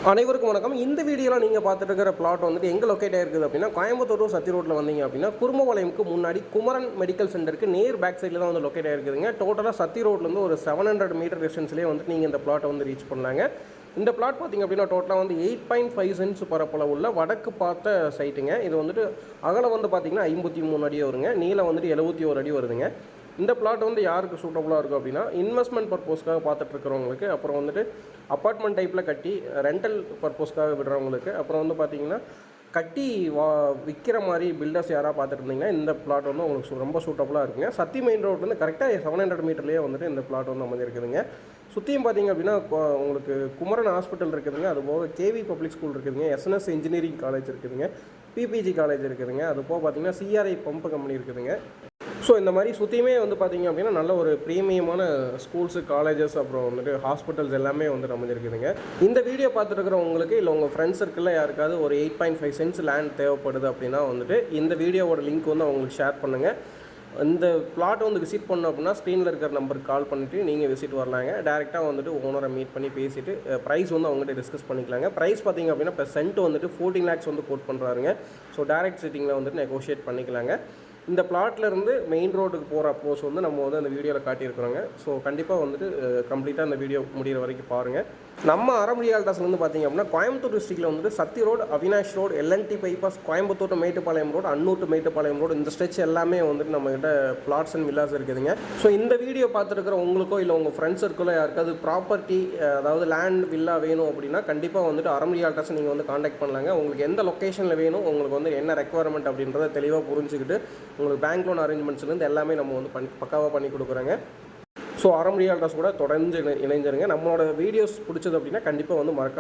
அனைவருக்கும் வணக்கம். இந்த வீடியோவில் நீங்கள் பார்த்துட்டு இருக்கிற பிளாட் வந்துட்டு எங்கே லொக்கேட் ஆகிருக்குது அப்படின்னா, கோயம்புத்தூர் சத்தி ரோட்டில் வந்தீங்க அப்படின்னா குருமபாளையமுக்கு முன்னாடி குமரன் மெடிக்கல் சென்டருக்கு நேர் பேக் சைடில் தான் வந்து லொக்கேட் ஆகிருக்குதுங்க. டோட்டலாக சத்தி ரோட்லேருந்து ஒரு 700 மீட்டர் டிஸ்டன்ஸ்லேயே வந்துட்டு நீங்கள் இந்த பிளாட்டை வந்து ரீச் பண்ணலாங்க. இந்த பிளாட் பார்த்திங்க அப்படின்னா டோட்டலாக வந்து 8.5 சென்ட்ஸ் பரப்பளவு உள்ள வடக்கு பார்த்த சைட்டுங்க. இது வந்துட்டு அகலம் வந்து பார்த்திங்கன்னா 53 அடி வருங்க, நீளம் வந்துட்டு 71 அடி வருதுங்க. இந்த பிளாட் வந்து யாருக்கு சூட்டபுளாக இருக்கும் அப்படின்னா, இன்வெஸ்ட்மெண்ட் பர்பஸ்க்காக பார்த்துட்டு இருக்கிறவங்களுக்கு, அப்புறம் வந்துட்டு அப்பார்ட்மெண்ட் டைப்பில் கட்டி ரெண்டல் பர்பஸ்க்காக விடுறவங்களுக்கு, அப்புறம் வந்து பார்த்திங்கன்னா கட்டி விற்கிற மாதிரி பில்டர்ஸ் யாராக பார்த்துட்டு இருந்தீங்கன்னா இந்த பிளாட் வந்து உங்களுக்கு ரொம்ப சூட்டபுளாக இருக்குங்க. சத்தி மெயின் ரோட் வந்து கரெக்டாக 700 மீட்டர்லேயே வந்துட்டு இந்த பிளாட் வந்து அமைஞ்சிருக்குதுங்க. சுற்றியும் பார்த்திங்க அப்படின்னா உங்களுக்கு குமரன் ஹாஸ்பிட்டல் இருக்குதுங்க, அதுபோக கேவி பப்ளிக் ஸ்கூல் இருக்குதுங்க, எஸ்என்எஸ் இன்ஜினியரிங் காலேஜ் இருக்குதுங்க, பிபிஜி காலேஜ் இருக்குதுங்க, அதுபோக பார்த்திங்கன்னா சிஆர்ஐ பம்ப் கம்பெனி இருக்குதுங்க. ஸோ இந்த மாதிரி சுற்றியுமே வந்து பார்த்திங்க அப்படின்னா நல்ல ஒரு ப்ரீமியமான ஸ்கூல்ஸு, காலேஜஸ், அப்புறம் வந்துட்டு ஹாஸ்பிட்டல்ஸ் எல்லாமே வந்து அமைஞ்சிருக்குதுங்க. இந்த வீடியோ பார்த்துருக்குற உங்களுக்கு இல்லை உங்கள் ஃப்ரெண்ட்ஸ் சர்க்கிளில் யாருக்காவது ஒரு 8.5 சென்ட்ஸ் லேண்ட் தேவைப்படுது அப்படின்னா வந்துட்டு இந்த வீடியோவோட லிங்க் வந்து அவங்களுக்கு ஷேர் பண்ணுங்கள். இந்த பிளாட் வந்து விசிட் பண்ணோம் அப்படின்னா ஸ்க்ரீனில் இருக்கிற நம்பருக்கு கால் பண்ணிவிட்டு நீங்கள் விசிட் வரலாங்க. டேரெக்டாக வந்துட்டு ஓனரை மீட் பண்ணி பேசிவிட்டு ப்ரைஸ் வந்து அவங்ககிட்ட டிஸ்கஸ் பண்ணிக்கலாங்க. ப்ரைஸ் பார்த்திங்க அப்படின்னா இப்போ சென்ட் வந்துட்டு 14 lakhs வந்து கோட் பண்ணுறாருங்க. ஸோ டேரெக்ட் சிட்டிங்கில் வந்துட்டு நெகோஷியேட் பண்ணிக்கலாங்க. இந்த பிளாட்லேருந்து மெயின் ரோடுக்கு போகிற அப்ரோச் வந்து நம்ம வந்து அந்த வீடியோவில் காட்டியிருக்கிறோங்க. ஸோ கண்டிப்பாக வந்துட்டு கம்ப்ளீட்டாக அந்த வீடியோ முடிகிற வரைக்கும் பாருங்கள். நம்ம ஆரம்ப ரியால்டர்ஸ்லேருந்து பார்த்திங்க அப்படின்னா கோயம்புத்தூர் டிஸ்ட்ரிக்ட்டில் வந்துட்டு Sathy road, Avinash road, L N T bypass, Coimbatore to Mettupalayam road, Annur to Mettupalayam road, இந்த ஸ்ட்ரெச் எல்லாமே வந்துட்டு நம்மகிட்ட பிளாட்ஸ் அண்ட் வில்லாஸ் இருக்குதுங்க. ஸோ இந்த வீடியோ பார்த்துருக்கிற உங்களுக்கோ இல்லை உங்கள் ஃப்ரெண்ட்ஸ் சர்க்கிளோ யாருக்காவது ப்ராப்பர்ட்டி, அதாவது லேண்ட், வில்லா வேணும் அப்படின்னா கண்டிப்பாக வந்துட்டு ஆரம்ப ரியால்டர்ஸ் நீங்கள் வந்து காண்டாக்ட் பண்ணலாங்க. உங்களுக்கு எந்த லொக்கேஷனில் வேணும், உங்களுக்கு வந்து என்ன ரெக்குவயர்மெண்ட் அப்படின்றத தெளிவாக புரிஞ்சுக்கிட்டு உங்களுக்கு பேங்க் லோன் அரேஞ்ச்மெண்ட்ஸ்லேருந்து எல்லாமே நம்ம வந்து பக்காவாக பண்ணி கொடுக்குறோங்க. ஸோ ஆரம்ப ரியால்டர்ஸ் கூட தொடர்ந்து இணைஞ்சிருங்க. நம்மளோட வீடியோஸ் பிடிச்சது அப்படின்னா கண்டிப்பாக வந்து மறக்காம